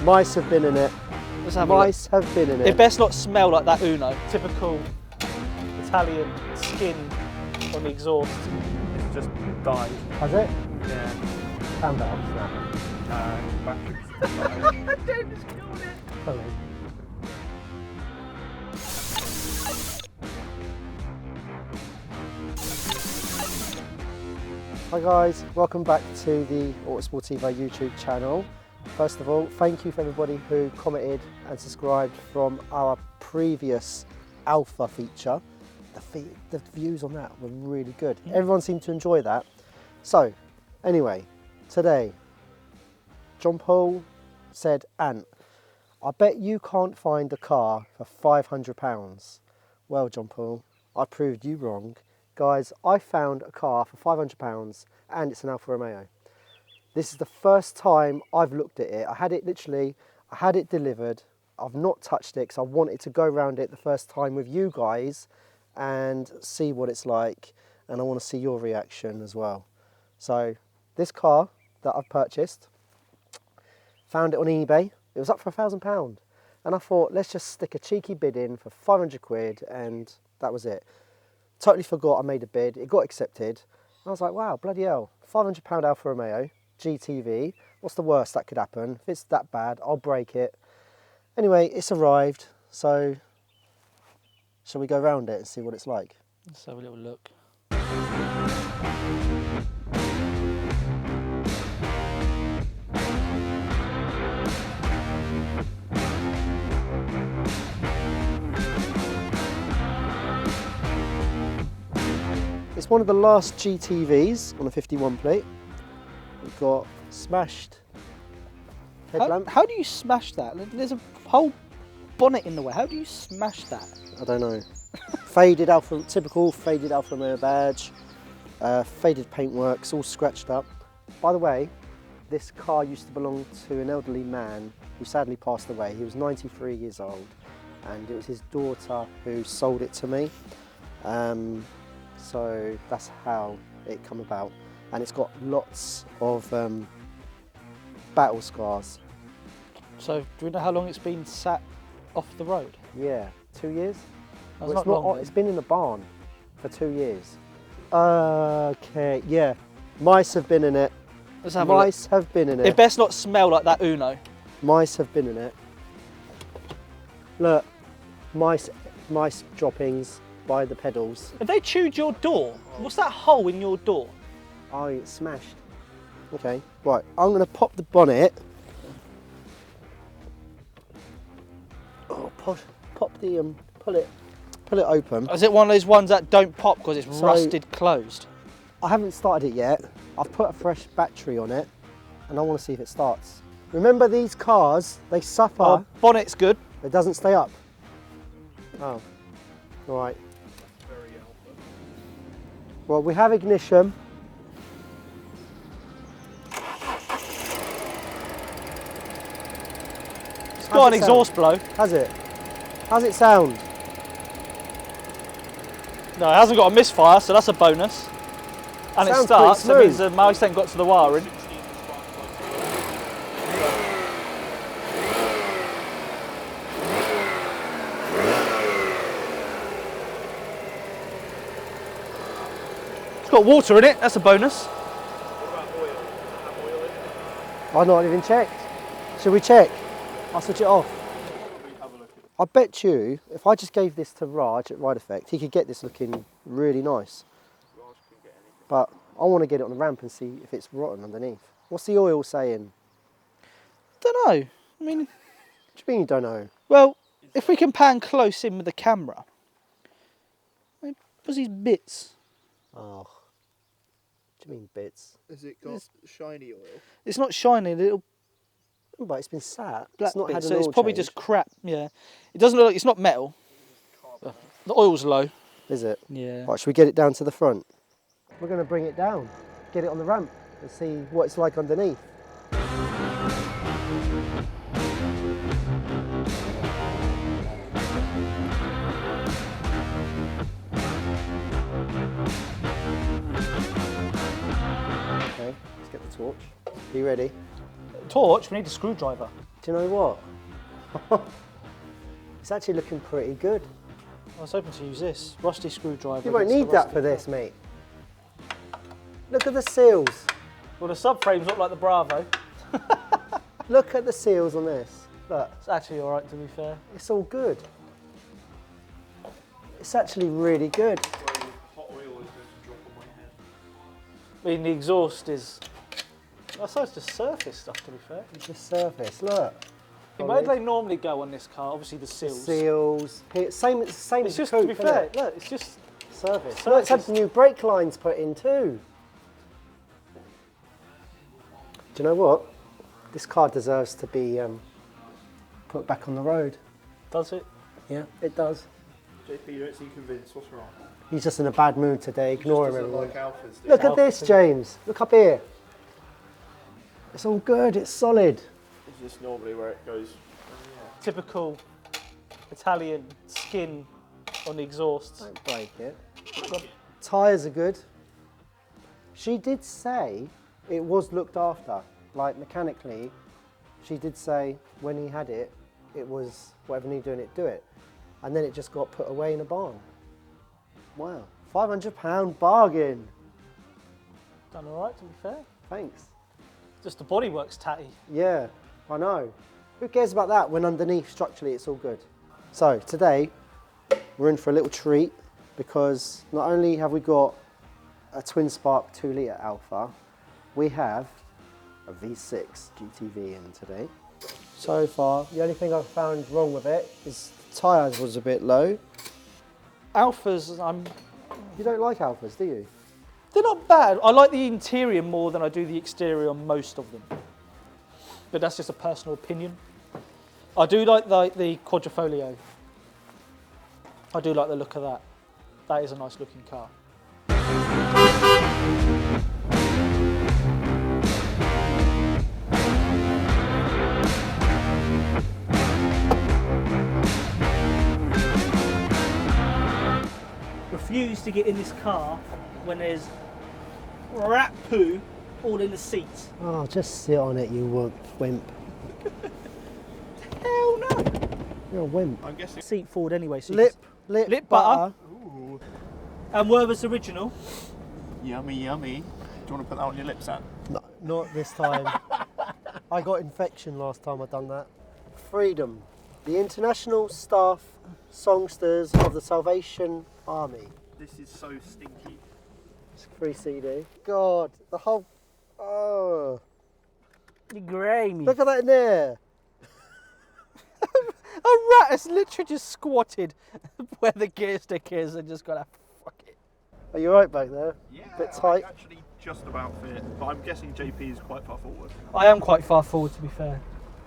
Mice have been in it. Let's have Mice have been in it. It best not smell like that Uno. Typical Italian skin on the exhaust. It's just died. Has it? Yeah. Calm down, snap. Batteries. David's killed it. Sorry. Hi guys, welcome back to the Autosport TV YouTube channel. First of all, thank you for everybody who commented and subscribed from our previous Alfa feature. The views on that were really good. Everyone seemed to enjoy that. So, anyway, today, John Paul said, Ant, I bet you can't find a car for £500. Well, John Paul, I proved you wrong. Guys, I found a car for £500 and it's an Alfa Romeo. This is the first time I've looked at it. I had it delivered. I've not touched it because I wanted to go around it the first time with you guys and see what it's like. And I want to see your reaction as well. So this car that I've purchased, found it on eBay. It was up for £1,000. And I thought, let's just stick a cheeky bid in for 500 quid and that was it. Totally forgot I made a bid. It got accepted. I was like, wow, bloody hell, £500 Alfa Romeo Gtv. What's the worst that could happen? If it's that bad, I'll break it. Anyway, it's arrived. So, shall we go around it and see what it's like? Let's have a little look. It's one of the last GTVs on a 51 plate. We've got smashed headlamp. How do you smash that? There's a whole bonnet in the way. How do you smash that? I don't know. Typical faded Alfa Romeo badge, faded paintwork, it's all scratched up. By the way, this car used to belong to an elderly man who sadly passed away. He was 93 years old and it was his daughter who sold it to me. So that's how it come about. And it's got lots of battle scars. So do we know how long it's been sat off the road? Yeah, 2 years. That's Well, not long. it's been in the barn for 2 years. Okay, yeah. Mice have been in it. Let's have a Mice have been in look. it. It best not smell like that Uno. Mice have been in it. Look, mice droppings by the pedals. Have they chewed your door? What's that hole in your door? Oh, it's smashed. Okay, right, I'm gonna pop the bonnet. Oh, pop the, pull it open. Is it one of those ones that don't pop because it's rusted closed? I haven't started it yet. I've put a fresh battery on it and I want to see if it starts. Remember these cars, they suffer. Oh, bonnet's good. It doesn't stay up. Oh, all right. Well, we have ignition. It's got an exhaust blow. Has it? How's it sound? No, it hasn't got a misfire, so that's a bonus. And it Sounds starts, pretty that means smooth. the mouse ain't got to the wiring. It's got water in it, that's a bonus. I've not even checked. Should we check? I'll switch it off. I bet you, if I just gave this to Raj at Ride Effect, he could get this looking really nice. But I want to get it on the ramp and see if it's rotten underneath. What's the oil saying? Don't know. I mean, What do you mean you don't know? well, if we can pan close in with the camera, what's these bits? Oh, what do you mean bits? Has it got shiny oil? It's not shiny, little But it's been sat. black It's not bits, had so an it's oil probably change. just crap. Yeah, it doesn't look like it's not metal. The oil's low. Is it? Yeah. Right, should we get it down to the front? We're going to bring it down, get it on the ramp and see what it's like underneath. Okay, let's get the torch. Are you ready? Torch, we need a screwdriver. Do you know what? It's actually looking pretty good. I was hoping to use this rusty screwdriver. You won't against the need that rusty for this, car. mate. Look at the seals. Well, the subframes look like the Bravo. Look at the seals on this. Look, It's actually all right, to be fair. it's all good. It's actually really good. Hot oil is going to drop on my head. I mean, the exhaust is... I suppose it's just surface stuff, to be fair. It's the surface, look. Where do they normally go on this car? Obviously the seals. Seals. Here, same It's as the just, coupe, to be isn't fair, it? look, it's just... Surface. Look, it's had Surface. new brake lines put in too. Do you know what? This car deserves to be put back on the road. Does it? Yeah, it does. JP, you don't seem convinced. What's wrong? He's just in a bad mood today. Ignore him, everyone. Like Alphas, do Look you? at this, James. Look up here. It's all good. It's solid. It's just normally where it goes. Typical Italian skin on the exhaust. Don't break it. Tyres are good. She did say it was looked after. Like mechanically, she did say when he had it, it was whatever needed doing it, do it. And then it just got put away in a barn. Wow. £500 bargain. Done all right, to be fair. Thanks. Just the bodywork's tatty. Yeah, I know. Who cares about that when underneath structurally it's all good? So today we're in for a little treat because not only have we got a twin spark 2 litre Alfa, we have a V6 GTV in today. So far, the only thing I've found wrong with it is the tyres was a bit low. Alphas, You don't like Alfas, do you? they're not bad. I like the interior more than I do the exterior on most of them. But that's just a personal opinion. I do like the Quadrifoglio. I do like the look of that. That is a nice looking car. Refuse to get in this car when there's rat poo all in the seats. Oh, just sit on it, you wimp. Hell no! You're a wimp. I'm guessing. Seat forward anyway. So Lip butter. Ooh, And Werber's original. yummy, yummy. Do you want to put that on your lips, Anne? No, not this time. I got infection last time I done that. Freedom. The International Staff Songsters of the Salvation Army. This is so stinky. It's a free CD. God, the whole... Oh. You're grimy. Look at that in there. A rat has literally just squatted where the gear stick is and just got a fuck it. Are you right back there? Yeah, Bit tight. I actually just about fit, but I'm guessing JP is quite far forward. I am quite far forward, to be fair.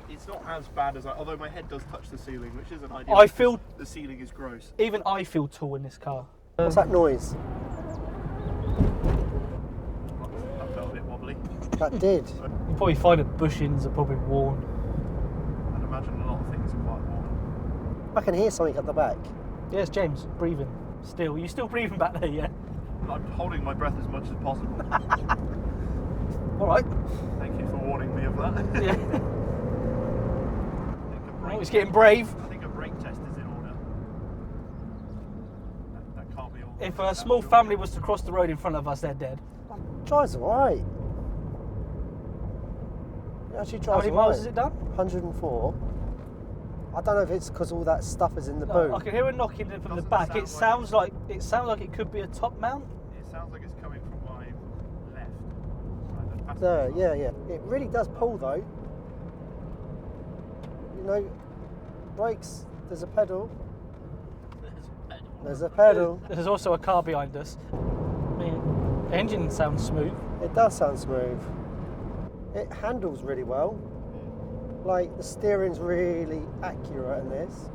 It's not as bad as although my head does touch the ceiling, which isn't ideal. I feel, the ceiling is gross. even I feel tall in this car. What's that noise? That felt a bit wobbly. That did. You probably find that bushings are probably worn. I'd imagine a lot of things are quite warm. I can hear something at the back. Yes, James, breathing. Still, you still breathing back there, yeah? I'm holding my breath as much as possible. All right. Thank you for warning me of that. Yeah. I think a brake Oh, he's getting brave. I think a brake test is in order. That can't be all. If a small family was to cross the road in front of us, they're dead. Drives alright. It actually How drives many miles alright. has it done? 104. I don't know if it's because all that stuff is in the No, boot. I can hear it knocking in from the Doesn't back. It sound sounds like it could be a top mount. It sounds like it's coming from my left. Like the passenger There, side. yeah, yeah. It really does pull though. You know, brakes, there's a pedal. There's a pedal. There's also a car behind us. I mean, the engine sounds smooth. It does sound smooth. It handles really well. Like, the steering's really accurate in this.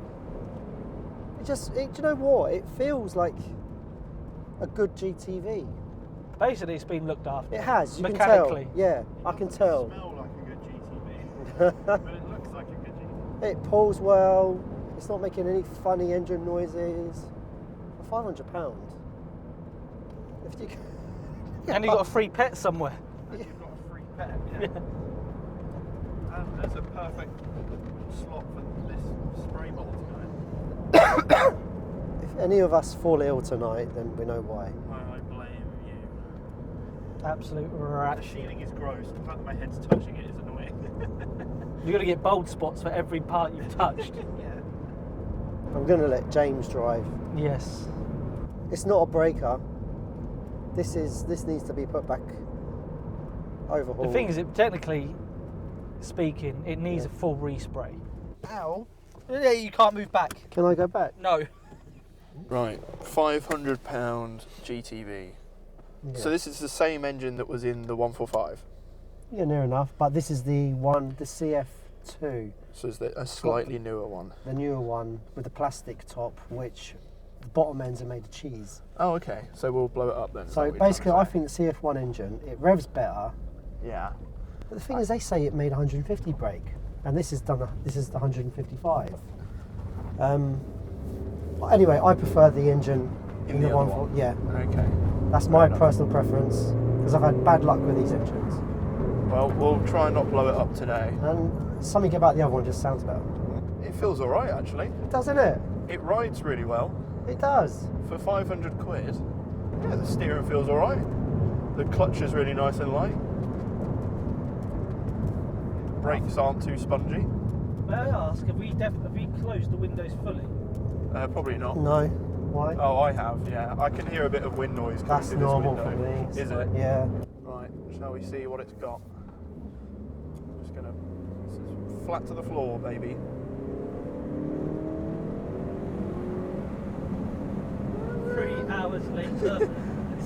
Do you know what? It feels like a good GTV. Basically, it's been looked after. It has, you can Mechanically. tell. Yeah, I can tell. It doesn't smell like a good GTV, but it looks like a good GTV. It pulls well. It's not making any funny engine noises. For £500. If you And you got a free pet somewhere. And you've got a free pet. Yeah. There's a perfect slot for this spray bottle to go in. If any of us fall ill tonight, then we know why. I blame you. Absolute The rat. shielding is gross. The fact that my head's touching it is annoying. You're going to get bald spots for every part you've touched. Yeah. I'm going to let James drive. Yes. It's not a breaker. This needs to be put back overhauled. The thing is, technically speaking, it needs a full respray. Ow. Yeah, you can't move back. Can I go back? No. Right, £500 GTV. Yeah. So this is the same engine that was in the 145. Yeah, near enough. But this is the CF2, So it's a slightly newer one. the newer one with the plastic top, which the bottom ends are made of cheese. Oh, okay. So we'll blow it up then. is that So what you're trying basically, to I say? think the CF1 engine, it revs better. Yeah. But the thing is, they say it made 150 brake, and this is the 155. Anyway, I prefer the engine in the other one. one? Yeah, Okay. that's my enough. personal preference because I've had bad luck with these engines. Well, we'll try and not blow it up today. And something about the other one just sounds better. It feels all right, actually. Doesn't it? It rides really well. It does. For 500 quid, yeah, the steering feels all right. The clutch is really nice and light. Brakes aren't too spongy. May I ask, have we closed the windows fully? Probably not. No. Why? Oh, I have, yeah. I can hear a bit of wind noise coming That's through normal this for window. me. Is it? Yeah. Right, shall we see what it's got? Just gonna... This is flat to the floor, baby. Hours later.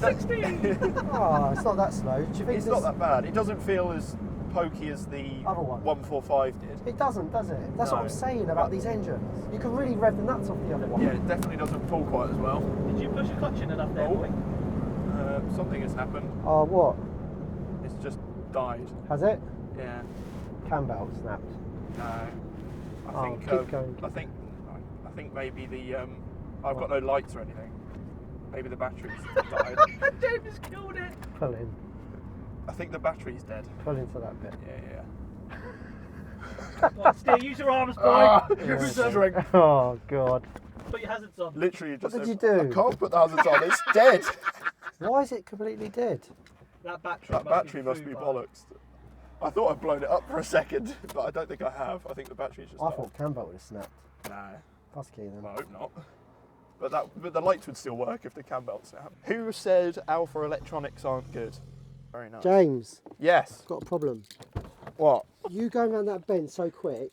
16! Oh, it's not that slow. Do you think It's not that bad. It doesn't feel as pokey as the Other one? 145 did. It doesn't, does it? That's what No. I'm saying about these engines. You can really rev the nuts off the other one. Yeah, it definitely doesn't pull quite as well. Did you push a clutch in enough there, Oh. boy? Something has happened. Oh, what? It's just died. Has it? Yeah. Cam belt snapped. No. I Oh, think. keep going. I think maybe the. I've got no lights or anything. Maybe the battery's died. James killed it! Pull in. I think the battery's dead. Pull into that bit. Yeah. Right, Steer, use your arms, boy! Ah, Use them. strength. Oh, God. Put your hazards on. Literally just. did you do? I can't put the hazards on. It's dead. Why is it completely dead? That battery That battery must be bollocks. I thought I'd blown it up for a second, but I don't think I have. I think the battery's just I died. thought cam belt would have snapped. No. That's key then. Well, I hope not. But the lights would still work if the cam belt snapped. Who said Alfa electronics aren't good? Very nice. James, Yes. got a problem. What? You going around that bend so quick,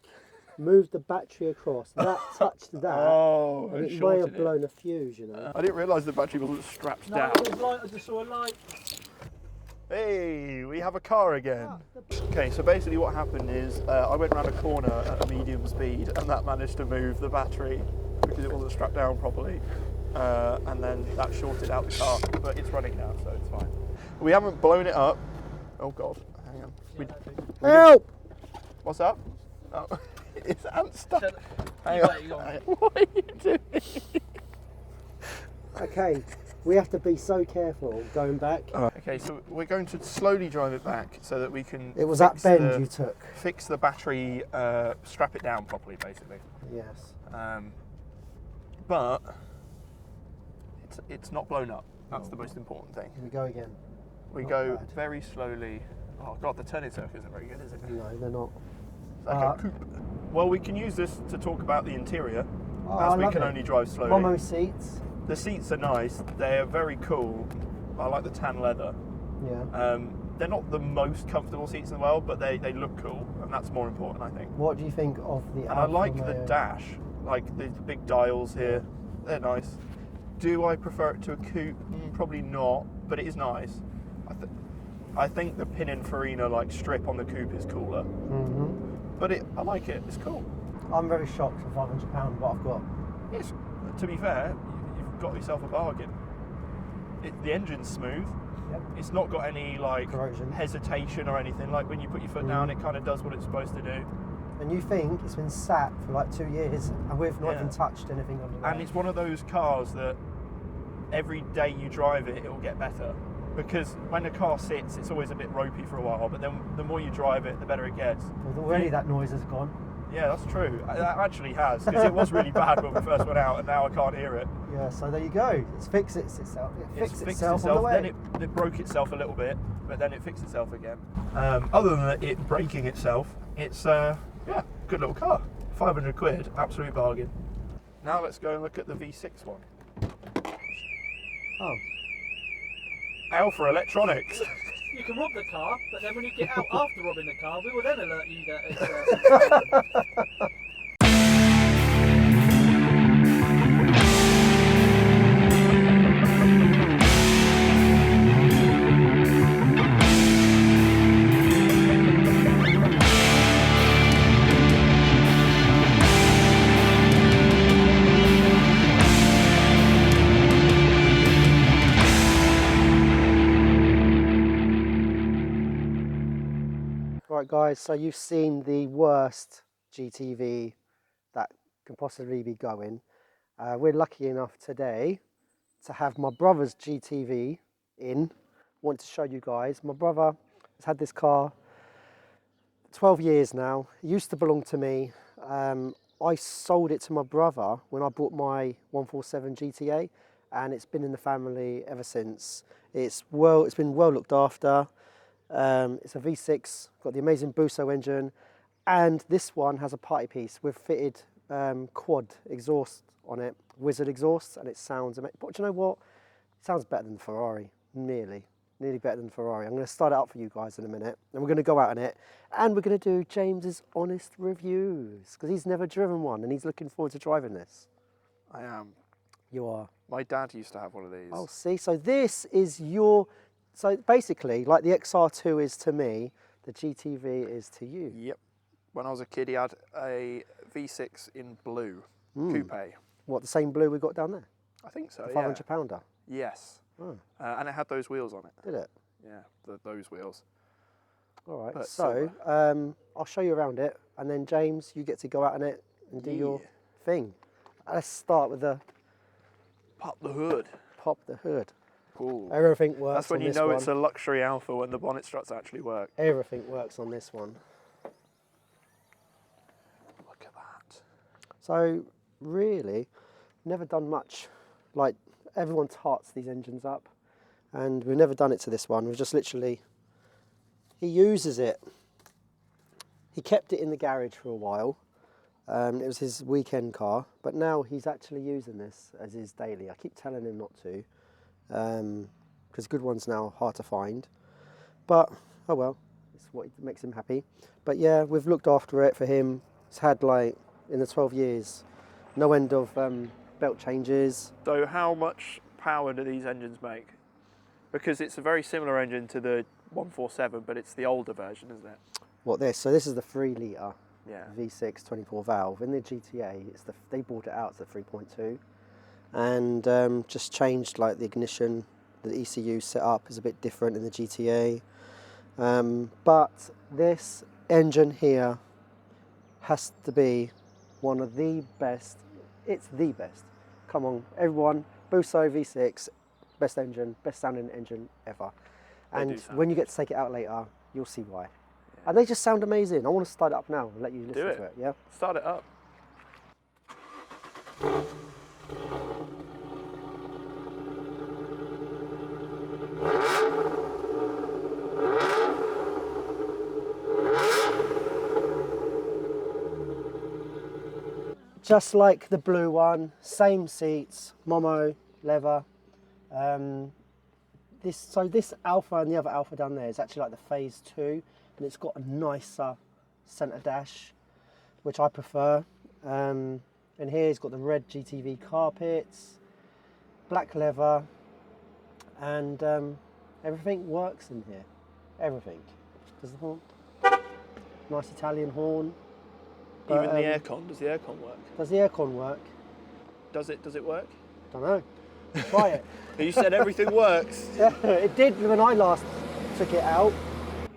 moved the battery across. That touched that, Oh, and it it may have shorted it. blown a fuse, you know. I didn't realise the battery wasn't strapped No, down. it was light, I just saw a light. Hey, we have a car again. Okay, so basically what happened is I went around a corner at a medium speed and that managed to move the battery because it wasn't strapped down properly. And then that shorted out the car, but it's running now, so it's fine. We haven't blown it up. Oh God, hang on. Help! What's up? Oh, it's ant stuck. Shut- Hang you on. wait, you go on. Hang on. What are you doing? Okay, we have to be so careful going back. Okay, so we're going to slowly drive it back so that we can. It was that fix bend the- you took. Fix the battery, strap it down properly, basically. Yes. But it's not blown up. That's the most important thing. Here we go again. We Not go bad. very slowly. Oh God, the turning circle isn't very good, is it? No, they're not. It's like a coupe. Well, we can use this to talk about the interior, Oh, I as we love can it. only drive slowly. Momo seats. The seats are nice. They're very cool. I like the tan leather. Yeah. They're not the most comfortable seats in the world, but they look cool, and that's more important, I think. What do you think of the And I Alfa like the Romeo? dash, like the big dials here. They're nice. Do I prefer it to a coupe? Probably not, but it is nice. I think the Pininfarina like strip on the coupe is cooler, but I like it. It's cool. I'm very shocked for £500 what I've got. It's, to be fair, you've got yourself a bargain. The engine's smooth. Yep. It's not got any like Corrosion. hesitation or anything. Like when you put your foot down, it kind of does what it's supposed to do. And you think it's been sat for like 2 years and we've not Yeah. even touched anything under there. And it's one of those cars that every day you drive it, it will get better because when the car sits, it's always a bit ropey for a while, but then the more you drive it, the better it gets. Well, already that noise has gone. Yeah, that's true. That actually has, because it was really bad when we first went out, and now I can't hear it. Yeah, so there you go. It's fixed itself. It fixed itself on the way. Then it broke itself a little bit, but then it fixed itself again. Other than it breaking itself, it's yeah, good little car. 500 quid, absolute bargain. Now let's go and look at the V6 one. Oh. Alfa Electronics. You can rob the car, but then when you get out after robbing the car, we will then alert you that it's... Right guys, so you've seen the worst GTV that can possibly be going. We're lucky enough today to have my brother's GTV in. Want to show you guys. My brother has had this car 12 years now. It used to belong to me. I sold it to my brother when I bought my 147 GTA, and it's been in the family ever since. It's been well looked after. It's a V6, got the amazing Busso engine, and this one has a party piece with fitted quad exhaust on it, Wizard exhaust, and it sounds amazing. But do you know what? It sounds better than Ferrari, nearly better than Ferrari. I'm going to start it up for you guys in a minute, and we're going to go out in it, and we're going to do James's honest reviews, because he's never driven one, and he's looking forward to driving this. I am. You are. My dad used to have one of these. Oh, see, so this is your... So basically, like the XR2 is to me, the GTV is to you. Yep. When I was a kid, he had a V6 in blue, coupe. What, the same blue we got down there? I think so, The yeah. 500 pounder? Yes. Oh, And it had those wheels on it. did it? Yeah, those wheels. All right, But so I'll show you around it, and then James, you get to go out in it and do your thing. Let's start with the Pop the hood. pop the hood. Cool. Everything works. That's when on you this know one. it's a luxury Alfa, when the bonnet struts actually work. Everything works on this one. Look at that. So really, never done much. Like everyone tarts these engines up, and we've never done it to this one. We've just literally, he uses it. He kept it in the garage for a while. It was his weekend car, but now he's actually using this as his daily. I keep telling him not to, because good ones now are hard to find. But oh well, it's what makes him happy. But yeah, we've looked after it for him. It's had, like, in the 12 years, no end of belt changes. So how much power do these engines make? Because it's a very similar engine to the 147, but it's the older version, isn't it? What this? So this is the 3 litre Yeah. V6 24 valve. In the GTA, they bought it out to the 3.2, and just changed like the ignition. The ECU setup is a bit different in the GTA, but this engine here has to be one of the best. It's the best. Come on, everyone! Busso V6, best engine, best sounding engine ever. And when you get to take it out later, you'll see why. And they just sound amazing. I want to start it up now and let you listen to it. Yeah. Start it up. Just like the blue one, same seats, Momo leather. This Alfa and the other Alfa down there is actually like the Phase 2, and it's got a nicer centre dash, which I prefer. And here it's got the red GTV carpets, black leather, and everything works in here. Everything. Does the horn? Nice Italian horn. Even the aircon. Does the aircon work? Does the aircon work? Does it work? Don't know. Try it. You said everything works. Yeah, it did when I last took it out.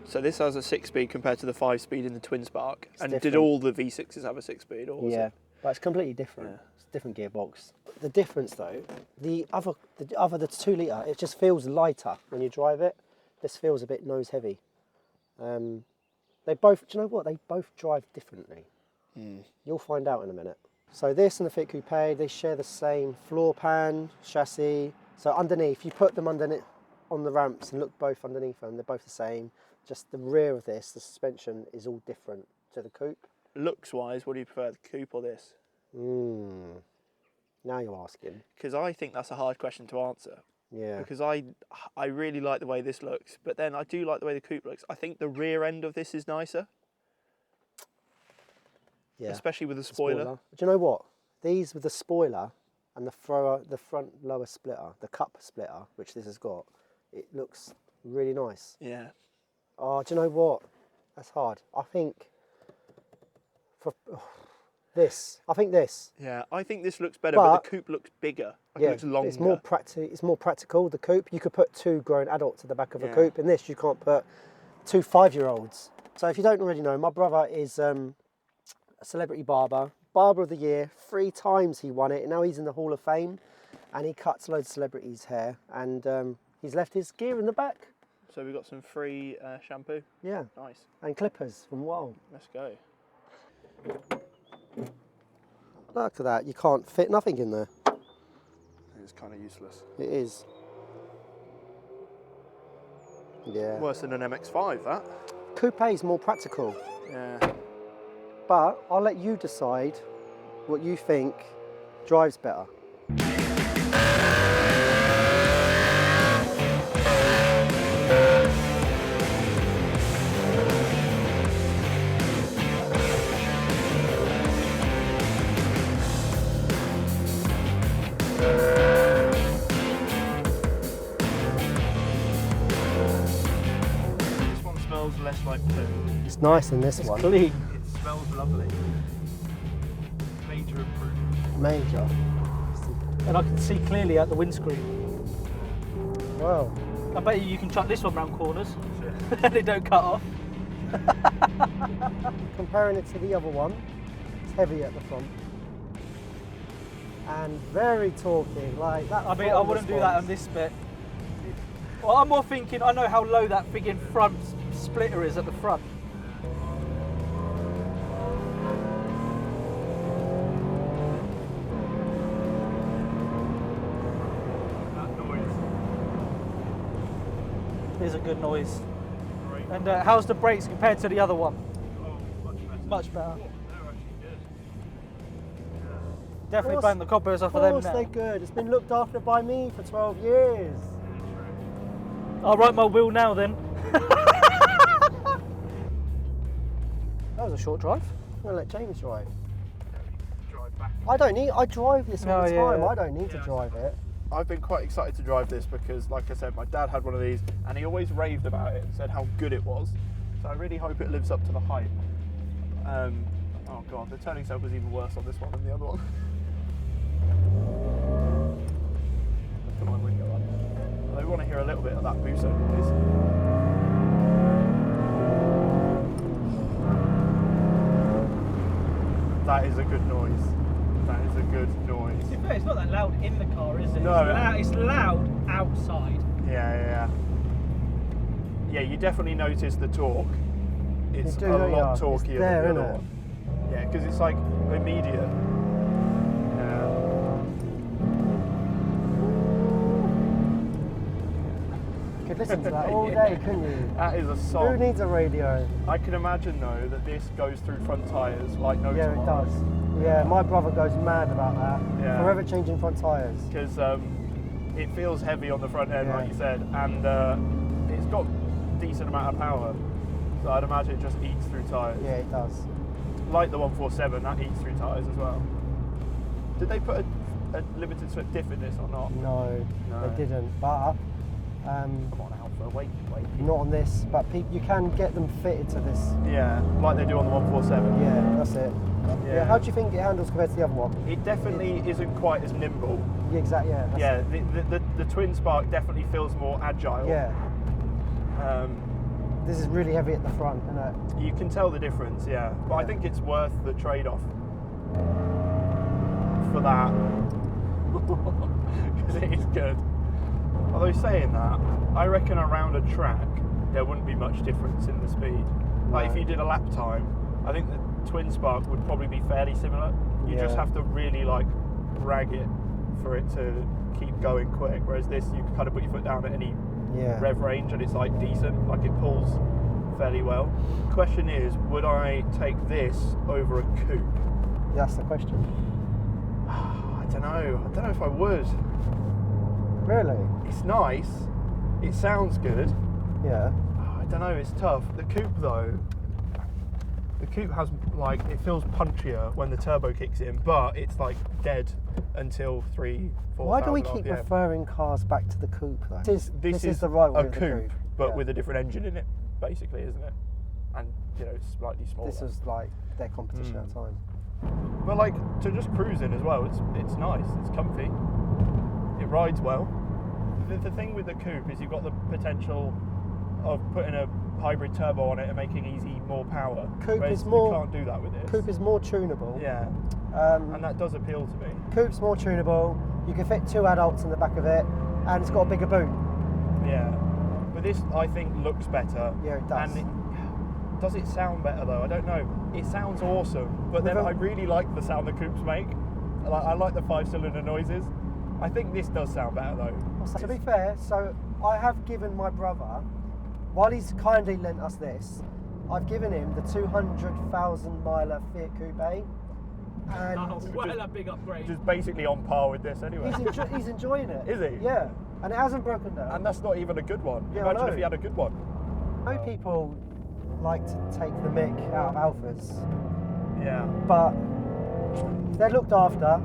So this has a 6-speed compared to the 5-speed in the Twin Spark. And did different. all the V6s have a 6-speed? Or was Yeah. it? But it's completely different. Yeah. It's a different gearbox. The difference though, the 2 litre, it just feels lighter when you drive it. This feels a bit nose heavy. They both, do you know what? They both drive differently. You'll find out in a minute. So this and the Fit Coupe, they share the same floor pan, chassis. So underneath, you put them underneath on the ramps and look both underneath them, they're both the same. Just the rear of this, the suspension is all different to the coupe. Looks wise, what do you prefer, the coupe or this? Now you're asking. Because I think that's a hard question to answer. Yeah. Because I really like the way this looks, but then I do like the way the coupe looks. I think the rear end of this is nicer. Yeah. Especially with the spoiler. Do you know what? These with the spoiler and the front lower splitter, the cup splitter, which this has got, it looks really nice. Yeah. Oh, do you know what? That's hard. I think for this. Yeah, I think this looks better, But but the coupe looks bigger. Like it looks longer. it's more practical. The coupe, you could put 2 grown adults at the back of a Yeah. coupe. In this, you can't put 2 5-year-olds. So if you don't already know, my brother is a celebrity barber of the year. 3 times he won it, and now he's in the Hall of Fame, and he cuts loads of celebrities' hair, and he's left his gear in the back. So we've got some free shampoo. Yeah, Nice. and clippers from Wild. Let's go. Look at that, you can't fit nothing in there. It's kind of useless. It is. Yeah. Worse than an MX-5, that. Coupe is more practical, Yeah. but I'll let you decide what you think drives better. This one smells less like poo. It's nice in this one. Clean. It smells lovely. Major improvement. Major. And I can see clearly out the windscreen. Wow. I bet you can chuck this one round corners and they don't cut off. Comparing it to the other one, it's heavy at the front. And very torquey, like that. I mean, I wouldn't do that on this bit. Well, I'm more thinking, I know how low that friggin' front splitter is at the front. That noise. Is a good noise. Great. And how's the brakes compared to the other one? Oh, much better. Much better. They're actually good. Definitely course- blowing the cobwebs off Of of them course now. they're good. It's been looked after by me for 12 years. I'll write my wheel now then. That was a short drive. I'm gonna let James drive. Drive back. I drive this all Oh, the yeah. time. I don't need to drive it. I've been quite excited to drive this because, like I said, my dad had one of these and he always raved about it and said how good it was. So I really hope it lives up to the hype. Oh god, the turning circle was even worse on this one than the other one. Look at my window up. I want to hear a little bit of that Buso noise. That is a good noise. That is a good noise. To be fair, it's not that loud in the car, is it? No. It's loud outside. Yeah. Yeah, you definitely notice the torque. It's do, a don't lot you? It's torqueier there, than the innit? other one. Yeah, because it's like immediate. Yeah. You could listen to that all day, couldn't you? That is a Who song. needs a radio? I can imagine though that this goes through front tyres like no Yeah, it tomorrow. does. Yeah, my brother goes mad about that. Yeah. Forever changing front tyres. Because it feels heavy on the front end, Yeah. like you said, and it's got a decent amount of power. So I'd imagine it just eats through tyres. Yeah, it does. Like the 147, that eats through tyres as well. Did they put a limited slip diff in this or not? No, No. they didn't. But Come on, Alfa, wait. not on this. But you can get them fitted to this. Yeah, like they do on the 147. Yeah, that's it. Yeah. Yeah. How do you think it handles compared to the other one? It definitely isn't quite as nimble. Yeah, exactly. Yeah. That's Yeah, it. the twin spark definitely feels more agile. Yeah. Um, This is really heavy at the front, isn't it? you can tell the difference, yeah. But I Yeah. think it's worth the trade-off. that. Because it is good. Although saying that, I reckon around a track there wouldn't be much difference in the speed. Like if you did a lap time, I think the twin spark would probably be fairly similar. You just have to really like drag it for it to keep going quick. Whereas this, you can kind of put your foot down at any rev range and it's like decent, like it pulls fairly well. Question is, would I take this over a coupe? That's the question. I don't know if I would. Really? It's nice, it sounds good. Yeah. I don't know, it's tough. The coupe though, the coupe has like, it feels punchier when the turbo kicks in, but it's like dead until 3-4. Why do we keep referring cars back to the coupe though? This is the right way a of the coupe, but with a different engine in it, basically, isn't it? And you know, it's slightly smaller. This was like their competition at the time. But like to just cruise in as well, it's nice, it's comfy, it rides well. The thing with the coupe is you've got the potential of putting a hybrid turbo on it and making easy more power. Coupe is more. You can't do that with this. Coupe is more tunable. Yeah. And that does appeal to me. Coupe's more tunable. You can fit 2 adults in the back of it, and it's got a bigger boot. Yeah. But this, I think, looks better. Yeah, it does. And does it sound better though? I don't know. It sounds awesome, but then I really like the sound the coupes make. I like the 5-cylinder noises. I think this does sound better though. To be fair, so I have given my brother, while he's kindly lent us this, I've given him the 200,000 miler Fiat Coupe. And well, a big upgrade. Which is basically on par with this anyway. he's enjoying it. Is he? Yeah. And it hasn't broken down. And that's not even a good one. Yeah, Imagine if he had a good one. I know people like to take the mick out of Alfas. Yeah. But if they're looked after,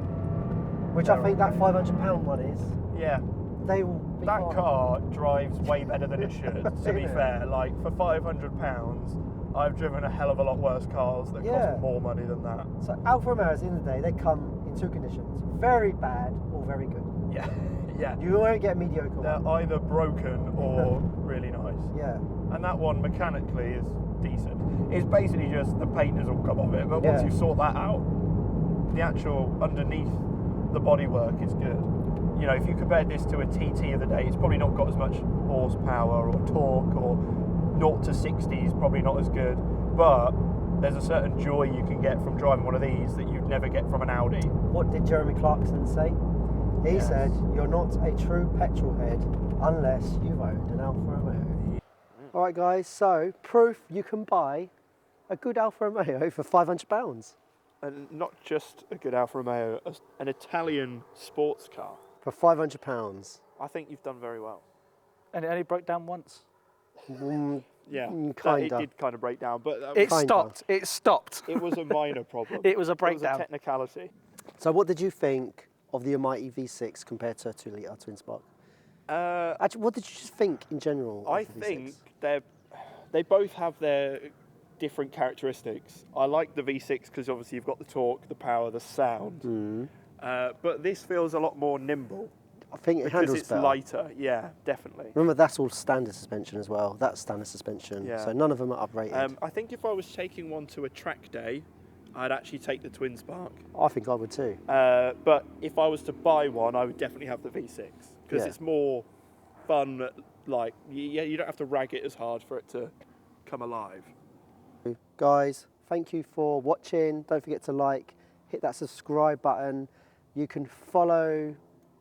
which I think that £500 one is, yeah, they will be that fine. car drives way better than it should, to be fair. Like, for £500, I've driven a hell of a lot worse cars that cost more money than that. So Alfa Romeos, at the end of the day, they come in 2 conditions: very bad or very good. Yeah, yeah. You won't get mediocre one. They're either broken or really nice. Yeah. And that one mechanically is decent. It's basically just the paint has all come off it, but once you sort that out, the actual underneath the bodywork is good. You know, if you compared this to a TT of the day, it's probably not got as much horsepower or torque, or 0 to 60 is probably not as good, but there's a certain joy you can get from driving one of these that you'd never get from an Audi. What did Jeremy Clarkson say? He said, "You're not a true petrol head unless you've owned an Alfa Romeo." All right, guys, so proof you can buy a good Alfa Romeo for £500. And not just a good Alfa Romeo, an Italian sports car. For £500. I think you've done very well. And it only broke down once. Yeah, kinda. it did kind of break down, but It stopped. It stopped. it was a minor problem. It was a It was breakdown. a technicality. So what did you think of the Almighty V6 compared to a 2-litre twin spark? Actually, what did you just think in general of I the think V6? they both have their different characteristics. I like the V6 because obviously you've got the torque, the power, the sound. But this feels a lot more nimble. I think it because handles it's better. lighter. Yeah, definitely. Remember, that's all standard suspension as well. That's standard suspension. Yeah. So none of them are uprated. I think if I was taking one to a track day, I'd actually take the twin spark. I think I would too. But if I was to buy one, I would definitely have the V6 because it's more fun. Like, you don't have to rag it as hard for it to come alive. Guys, thank you for watching. Don't forget to like, hit that subscribe button. You can follow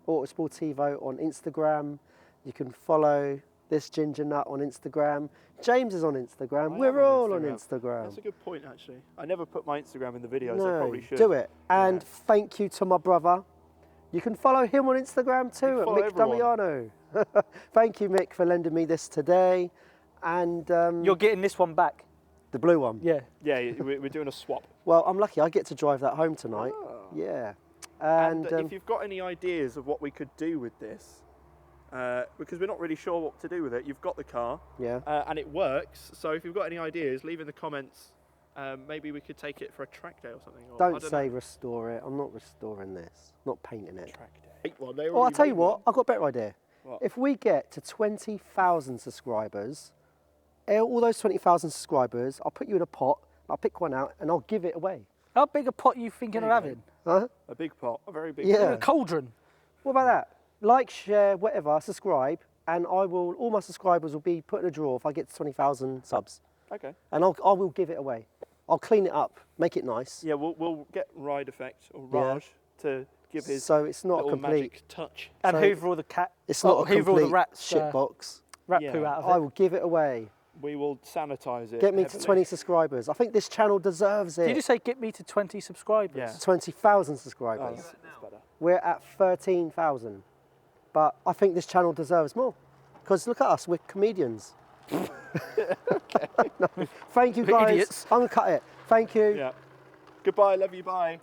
Autosport TiVo on Instagram. You can follow this ginger nut on Instagram. James is on Instagram. We're all on Instagram. That's a good point, actually. I never put my Instagram in the videos. No, I probably should. do it. And thank you to my brother. You can follow him on Instagram too at Mick Damiano. Thank you, Mick, for lending me this today. And You're getting this one back. the blue one. Yeah. Yeah, we're doing a swap. Well, I'm lucky. I get to drive that home tonight. Yeah. And if you've got any ideas of what we could do with this, because we're not really sure what to do with it. You've got the car, and it works. So if you've got any ideas, leave in the comments. Maybe we could take it for a track day or something. Or, don't say restore it. I'm not restoring this. Not painting it. Track day. Well, I'll tell you what. I've got a better idea. What? If we get to 20,000 subscribers, all those 20,000 subscribers, I'll put you in a pot. I'll pick one out and I'll give it away. How big a pot are you thinking of having? Huh? A big pot, a very big Yeah. A cauldron. What about that? Like, share, whatever, subscribe, and all my subscribers will be put in a drawer if I get to 20,000 subs. pot. Okay. And I will give it away. I'll clean it up, make it nice. Yeah, we'll get Ride Effect or Yeah. Raj to give his So it's not a little complete, magic touch. And So hoover all the cat. it's not a hoover all the complete rats. shit box. Rat Yeah. poo out of I it. will give it away. We will sanitize it. Get me to heavily. 20 subscribers. I think this channel deserves Did you it. say get me to 20 subscribers? Yeah. 20,000 Oh, subscribers. that's better. We're at 13,000. But I think this channel deserves more. Because look at us, we're comedians. No. Thank you We're guys. idiots. I'm going to cut it. Thank you. Yeah. Goodbye, love you, bye.